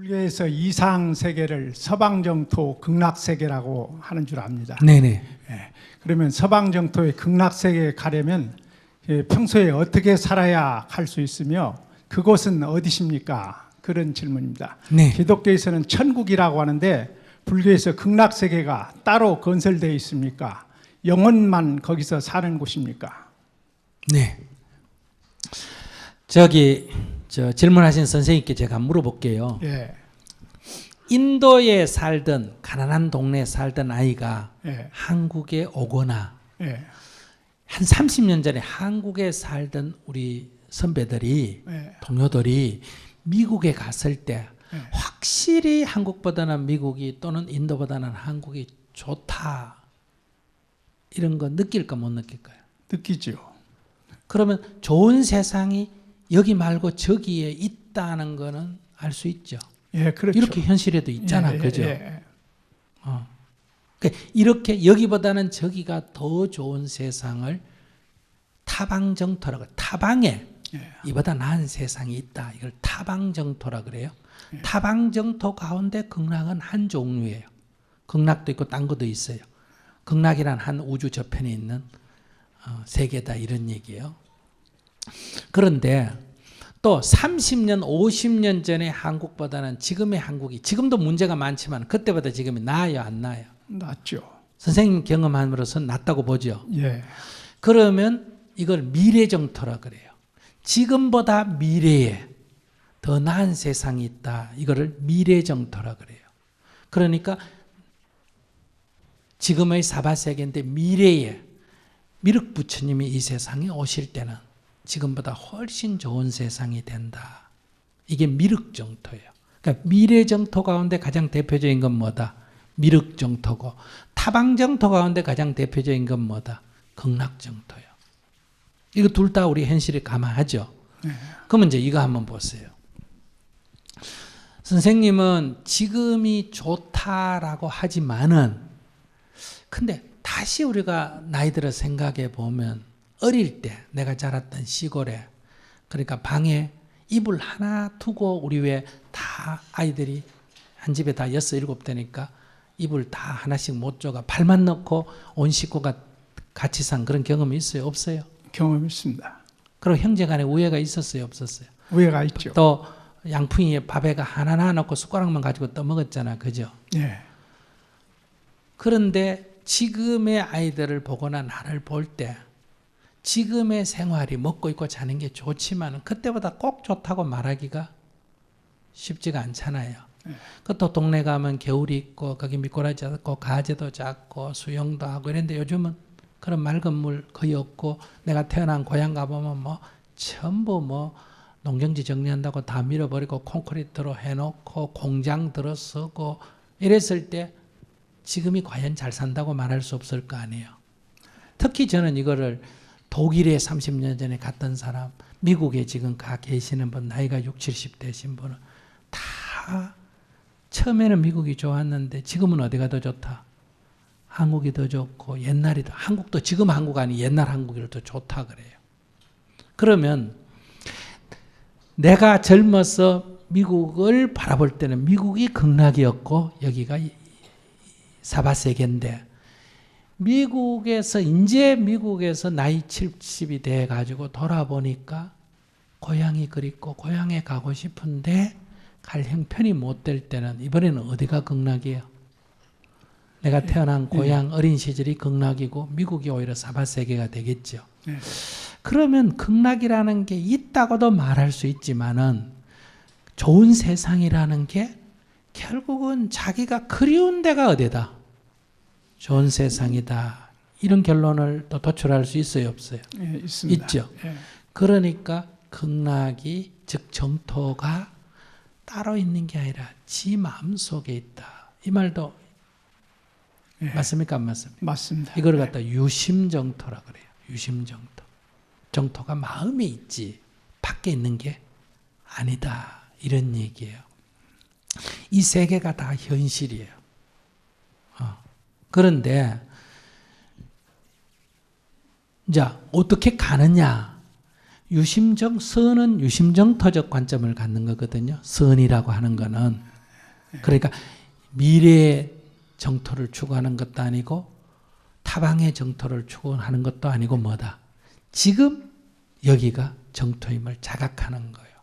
불교에서 이상 세계를 서방 정토 극락 세계라고 하는 줄 압니다. 네네. 예, 그러면 서방 정토의 극락 세계에 가려면 평소에 어떻게 살아야 할 수 있으며 그곳은 어디십니까? 그런 질문입니다. 네. 기독교에서는 천국이라고 하는데 불교에서 극락 세계가 따로 건설되어 있습니까? 영혼만 거기서 사는 곳입니까? 네. 질문하신 선생님께 제가 물어볼게요. 예, 인도에 살던 가난한 동네에 살던 아이가 예, 한국에 오거나 예, 한 30년 전에 한국에 살던 우리 선배들이 예, 동료들이 미국에 갔을 때 예. 확실히 한국보다는 미국이 또는 인도보다는 한국이 좋다 이런 거 느낄까 못 느낄까요? 느끼죠. 그러면 좋은 세상이 여기 말고 저기에 있다는 거는 알 수 있죠. 예, 그렇죠. 이렇게 현실에도 있잖아. 예, 예, 그죠? 예, 그러니까 이렇게 여기보다는 저기가 더 좋은 세상을 타방정토라고, 타방에 예. 이보다 나은 세상이 있다. 이걸 타방정토라 그래요. 예. 타방정토 가운데 극락은 한 종류예요. 극락도 있고 딴 것도 있어요. 극락이란 한 우주 저편에 있는 세계다 이런 얘기예요. 그런데 또 30년, 50년 전의 한국보다는 지금의 한국이, 지금도 문제가 많지만 그때보다 지금이 나아요, 안 나아요? 낫죠. 선생님 경험함으로서 낫다고 보죠. 예, 그러면 이걸 미래정토라 그래요. 지금보다 미래에 더 나은 세상이 있다. 이거를 미래정토라 그래요. 그러니까 지금의 사바세계인데 미래에 미륵 부처님이 이 세상에 오실 때는 지금보다 훨씬 좋은 세상이 된다. 이게 미륵정토예요. 그러니까 미래정토 가운데 가장 대표적인 건 뭐다? 미륵정토고, 타방정토 가운데 가장 대표적인 건 뭐다? 극락정토예요. 이거 둘 다 우리 현실에 감안하죠. 그러면 이제 이거 한번 보세요. 선생님은 지금이 좋다라고 하지만은, 근데 다시 우리가 나이 들어 생각해 보면 어릴 때 내가 자랐던 시골에, 그러니까 방에 이불 하나 두고 우리 왜 다 아이들이 한 집에 다 6, 7대니까 이불 다 하나씩 못 줘가 발만 넣고 온 식구가 같이 산 그런 경험이 있어요? 없어요? 경험 있습니다. 그리고 형제 간에 우애가 있었어요? 없었어요? 우애가 있죠. 또 양풍이에 밥에가 하나 넣고 숟가락만 가지고 떠먹었잖아. 그죠? 예, 그런데 지금의 아이들을 보거나 나를 볼 때 지금의 생활이 먹고 입고 자는 게 좋지만 그때보다 꼭 좋다고 말하기가 쉽지가 않잖아요. 또 동네 가면 겨울이 있고 거기 미꾸라지 잡고 가재도 잡고 수영도 하고 이런데 요즘은 그런 맑은 물 거의 없고, 내가 태어난 고향 가보면 뭐 전부 뭐 농경지 정리한다고 다 밀어버리고 콘크리트로 해놓고 공장 들어서고 이랬을 때 지금이 과연 잘 산다고 말할 수 없을 거 아니에요. 특히 저는 이거를 독일에 30년 전에 갔던 사람, 미국에 지금 가 계시는 분, 나이가 60, 70 되신 분은 다 처음에는 미국이 좋았는데 지금은 어디가 더 좋다? 한국이 더 좋고 옛날이 더, 한국도 지금 한국 아니 옛날 한국이 더 좋다 그래요. 그러면 내가 젊어서 미국을 바라볼 때는 미국이 극락이었고 여기가 사바세계인데, 미국에서 이제 미국에서 나이 70이 돼 가지고 돌아보니까 고향이 그립고 고향에 가고 싶은데 갈 형편이 못 될 때는 이번에는 어디가 극락이에요? 내가 태어난 고향 어린 시절이 극락이고 미국이 오히려 사바세계가 되겠죠. 예. 그러면 극락이라는 게 있다고도 말할 수 있지만은 좋은 세상이라는 게 결국은 자기가 그리운 데가 어디다? 좋은 세상이다. 이런 결론을 또 도출할 수 있어요, 없어요? 예, 있습니다. 있죠. 예. 그러니까 극락이, 즉 정토가 따로 있는 게 아니라 지 마음속에 있다. 이 말도 예. 맞습니까? 안 맞습니까? 맞습니다. 이걸 갖다 유심정토라 그래요. 유심정토. 정토가 마음에 있지 밖에 있는 게 아니다. 이런 얘기예요. 이 세계가 다 현실이에요. 그런데 이제 어떻게 가느냐? 선은 유심정토적 관점을 갖는 거거든요. 선이라고 하는 거는 그러니까 미래의 정토를 추구하는 것도 아니고 타방의 정토를 추구하는 것도 아니고 뭐다? 지금 여기가 정토임을 자각하는 거예요.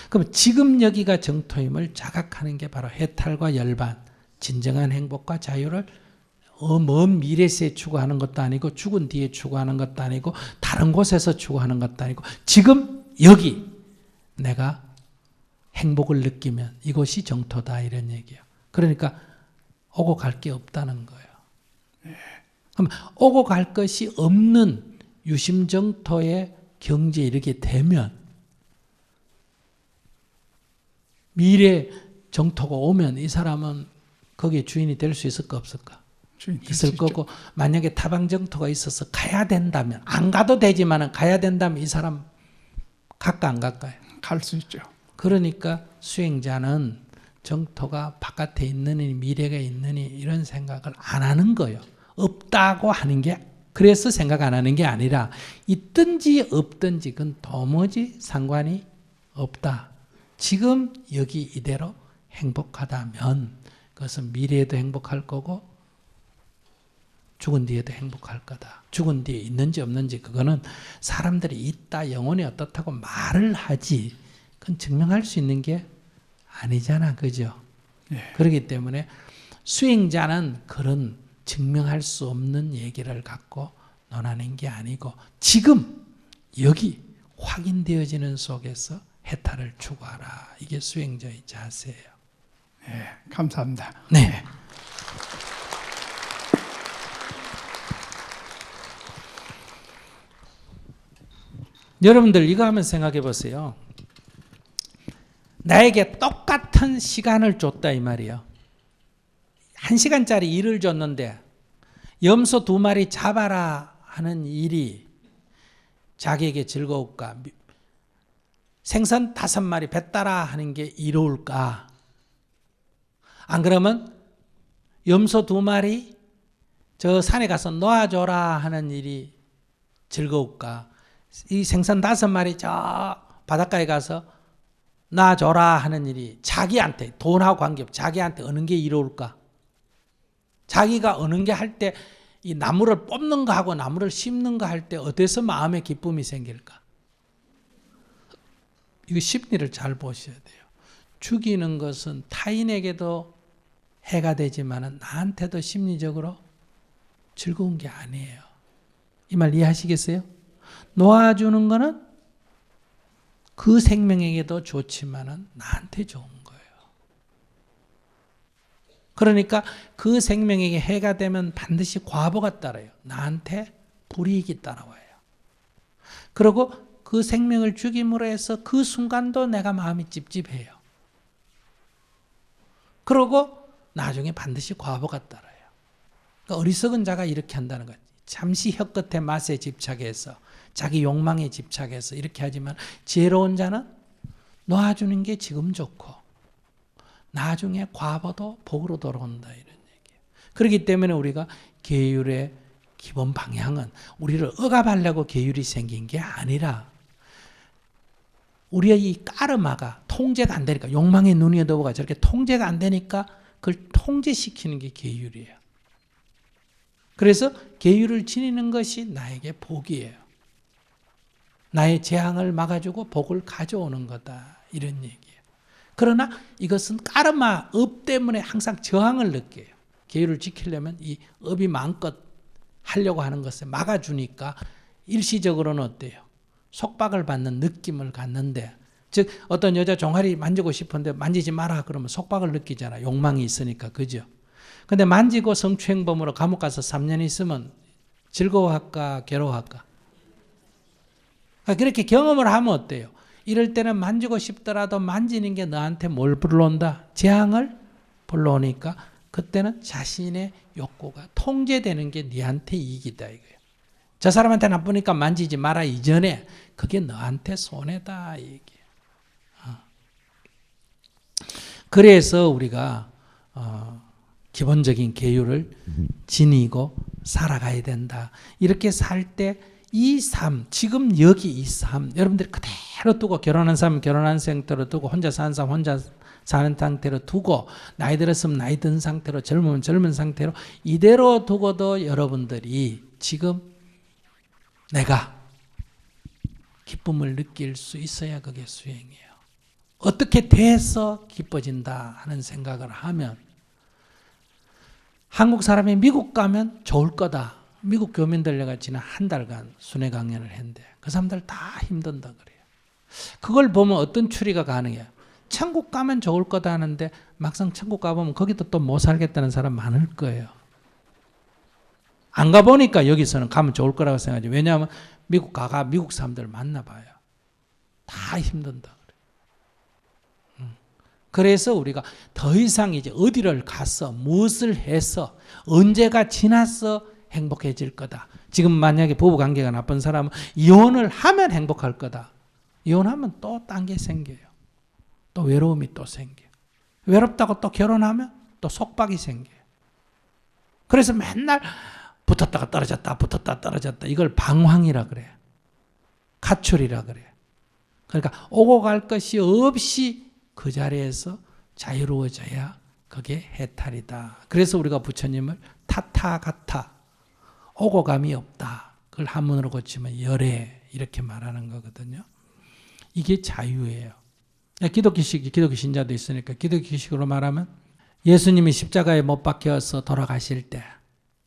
그럼 지금 여기가 정토임을 자각하는 게 바로 해탈과 열반, 진정한 행복과 자유를 먼 미래세에 추구하는 것도 아니고 죽은 뒤에 추구하는 것도 아니고 다른 곳에서 추구하는 것도 아니고 지금 여기 내가 행복을 느끼면 이곳이 정토다 이런 얘기예요. 그러니까 오고 갈 게 없다는 거예요. 그럼 오고 갈 것이 없는 유심정토의 경지에 이르게 되면 미래 정토가 오면 이 사람은 거기에 주인이 될 수 있을까 없을까? 있을 거고 만약에 타방정토가 있어서 가야 된다면 안 가도 되지만 가야 된다면 이 사람 갈까 안 갈까요? 갈 수 있죠. 그러니까 수행자는 정토가 바깥에 있느니 미래가 있느니 이런 생각을 안 하는 거예요. 없다고 하는 게 그래서 생각 안 하는 게 아니라 있든지 없든지 그건 도무지 상관이 없다. 지금 여기 이대로 행복하다면 그것은 미래에도 행복할 거고 죽은 뒤에도 행복할 거다. 죽은 뒤에 있는지 없는지 그거는 사람들이 있다 영혼이 어떻다고 말을 하지 그건 증명할 수 있는 게 아니잖아. 그죠? 그렇기 때문에 수행자는 그런 증명할 수 없는 얘기를 갖고 논하는 게 아니고 지금 여기 확인되어지는 속에서 해탈을 추구하라. 이게 수행자의 자세예요. 네, 감사합니다. 네. 여러분들 이거 한번 생각해 보세요. 나에게 똑같은 시간을 줬다 이 말이에요. 1시간짜리 일을 줬는데 염소 2마리 잡아라 하는 일이 자기에게 즐거울까? 생선 5마리 뱉따라 하는 게 이로울까? 안 그러면 염소 2마리 저 산에 가서 놓아줘라 하는 일이 즐거울까? 이 생선 5마리 저 바닷가에 가서 놔줘라 하는 일이 자기한테 돈하고 관계없이 자기한테 어느 게 이로울까? 자기가 어느 게 할 때 이 나무를 뽑는 거 하고 나무를 심는 거 할 때 어디서 마음의 기쁨이 생길까? 이거 심리를 잘 보셔야 돼요. 죽이는 것은 타인에게도 해가 되지만 나한테도 심리적으로 즐거운 게 아니에요. 이 말 이해하시겠어요? 놓아주는 거는 그 생명에게도 좋지만 나한테 좋은 거예요. 그러니까 그 생명에게 해가 되면 반드시 과보가 따라요. 나한테 불이익이 따라와요. 그리고 그 생명을 죽임으로 해서 그 순간도 내가 마음이 찝찝해요. 그리고 나중에 반드시 과보가 따라요. 그러니까 어리석은 자가 이렇게 한다는 거지. 잠시 혀끝의 맛에 집착해서 자기 욕망에 집착해서 이렇게 하지만 지혜로운 자는 놓아주는 게 지금 좋고 나중에 과보도 복으로 돌아온다 이런 얘기예요. 그렇기 때문에 우리가 계율의 기본 방향은 우리를 억압하려고 계율이 생긴 게 아니라 우리의 이 까르마가 통제가 안 되니까 욕망의 눈이 어두워가 저렇게 통제가 안 되니까 그걸 통제시키는 게 계율이에요. 그래서 계율을 지니는 것이 나에게 복이에요. 나의 재앙을 막아주고 복을 가져오는 거다 이런 얘기예요. 그러나 이것은 까르마 업 때문에 항상 저항을 느껴요. 계율을 지키려면 이 업이 마음껏 하려고 하는 것을 막아주니까 일시적으로는 어때요? 속박을 받는 느낌을 갖는데 즉 어떤 여자 종아리 만지고 싶은데 만지지 마라 그러면 속박을 느끼잖아. 욕망이 있으니까. 그죠? 근데 만지고 성추행범으로 감옥 가서 3년 있으면 즐거워할까 괴로워할까? 그렇게 경험을 하면 어때요? 이럴 때는 만지고 싶더라도 만지는 게 너한테 뭘 불러온다? 재앙을 불러오니까 그때는 자신의 욕구가 통제되는 게 너한테 이익이다 이거예요. 저 사람한테 나쁘니까 만지지 마라 이전에 그게 너한테 손해다 이 얘기예요. 그래서 우리가 기본적인 계율을 지니고 살아가야 된다. 이렇게 살 때 이 삶, 지금 여기 이 삶, 여러분들이 그대로 두고 결혼한 사람 결혼한 상태로 두고 혼자 사는 사람 혼자 사는 상태로 두고 나이 들었으면 나이 든 상태로 젊으면 젊은 상태로 이대로 두고도 여러분들이 지금 내가 기쁨을 느낄 수 있어야 그게 수행이에요. 어떻게 돼서 기뻐진다 하는 생각을 하면 한국 사람이 미국 가면 좋을 거다. 미국 교민들 내가 지난 한 달간 순회 강연을 했는데 그 사람들 다 힘든다 그래요. 그걸 보면 어떤 추리가 가능해요. 천국 가면 좋을 거다 하는데 막상 천국 가보면 거기도 또 못 살겠다는 사람 많을 거예요. 안 가보니까 여기서는 가면 좋을 거라고 생각하죠. 왜냐하면 미국 가가 미국 사람들 만나봐요. 다 힘든다 그래요. 그래서 우리가 더 이상 이제 어디를 가서 무엇을 해서 언제가 지나서 행복해질 거다. 지금 만약에 부부관계가 나쁜 사람은 이혼을 하면 행복할 거다. 이혼하면 또 딴 게 생겨요. 또 외로움이 또 생겨요. 외롭다고 또 결혼하면 또 속박이 생겨요. 그래서 맨날 붙었다가 떨어졌다, 붙었다 떨어졌다. 이걸 방황이라 그래요. 가출이라 그래요. 그러니까 오고 갈 것이 없이 그 자리에서 자유로워져야 그게 해탈이다. 그래서 우리가 부처님을 타타가타, 오고 감이 없다. 그걸 한문으로 고치면 열애 이렇게 말하는 거거든요. 이게 자유예요. 기독교 신자도 있으니까 기독교식으로 말하면 예수님이 십자가에 못 박혀서 돌아가실 때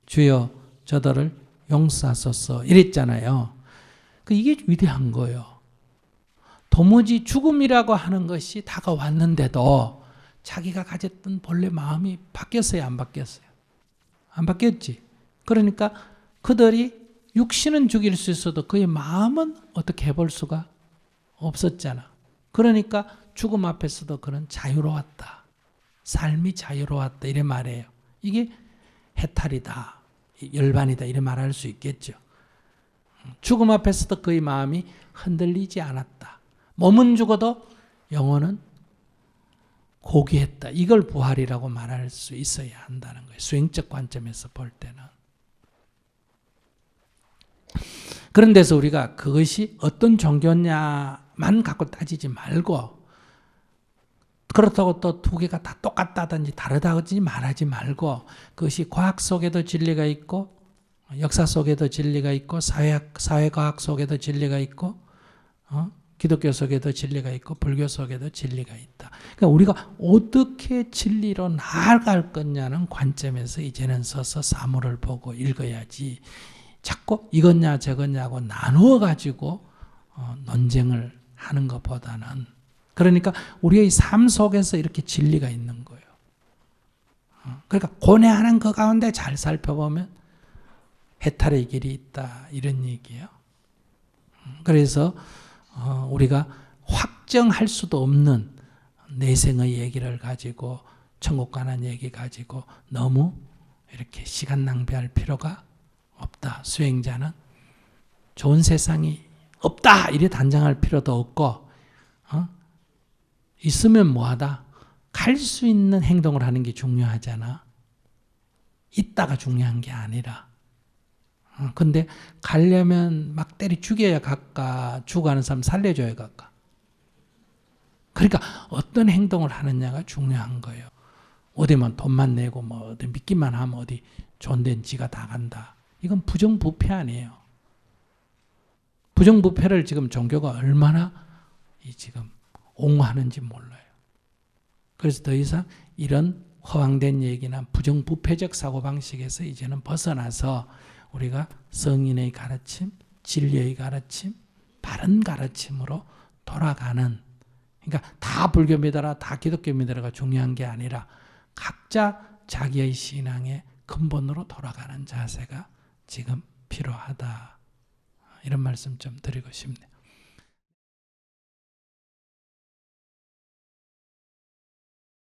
주여 저들을 용서하소서 이랬잖아요. 이게 위대한 거예요. 도무지 죽음이라고 하는 것이 다가왔는데도 자기가 가졌던 본래 마음이 바뀌었어요, 안 바뀌었어요? 안 바뀌었지. 그러니까 그들이 육신은 죽일 수 있어도 그의 마음은 어떻게 해볼 수가 없었잖아. 그러니까 죽음 앞에서도 그는 자유로웠다. 삶이 자유로웠다. 이래 말해요. 이게 해탈이다. 열반이다. 이래 말할 수 있겠죠. 죽음 앞에서도 그의 마음이 흔들리지 않았다. 몸은 죽어도 영혼은 고귀했다. 이걸 부활이라고 말할 수 있어야 한다는 거예요. 수행적 관점에서 볼 때는. 그런 데서 우리가 그것이 어떤 종교냐만 갖고 따지지 말고 그렇다고 또 두 개가 다 똑같다든지 다르다든지 말하지 말고 그것이 과학 속에도 진리가 있고 역사 속에도 진리가 있고 사회과학 속에도 진리가 있고 기독교 속에도 진리가 있고 불교 속에도 진리가 있다. 그러니까 우리가 어떻게 진리로 나아갈 거냐는 관점에서 이제는 서서 사물을 보고 읽어야지 자꾸 이거냐 저거냐고 나누어 가지고 논쟁을 하는 것보다는 그러니까 우리의 삶 속에서 이렇게 진리가 있는 거예요. 그러니까 고뇌하는 그 가운데 잘 살펴보면 해탈의 길이 있다 이런 얘기예요. 그래서 우리가 확정할 수도 없는 내생의 얘기를 가지고 천국 가는 얘기 가지고 너무 이렇게 시간 낭비할 필요가 없다. 수행자는 좋은 세상이 없다 이래 단정할 필요도 없고 있으면 뭐하다? 갈 수 있는 행동을 하는 게 중요하잖아. 있다가 중요한 게 아니라 근데 가려면 막 때리 죽여야 갈까 죽어가는 사람 살려줘야 갈까. 그러니까 어떤 행동을 하느냐가 중요한 거예요. 어디만 돈만 내고 뭐 어디 믿기만 하면 어디 좋은 데는 지가 다 간다. 이건 부정부패 아니에요. 부정부패를 지금 종교가 얼마나 지금 옹호하는지 몰라요. 그래서 더 이상 이런 허황된 얘기나 부정부패적 사고방식에서 이제는 벗어나서 우리가 성인의 가르침, 진리의 가르침, 바른 가르침으로 돌아가는 그러니까 다 불교 믿어라, 다 기독교 믿어라가 중요한 게 아니라 각자 자기의 신앙의 근본으로 돌아가는 자세가 지금 필요하다. 이런 말씀 좀 드리고 싶네요.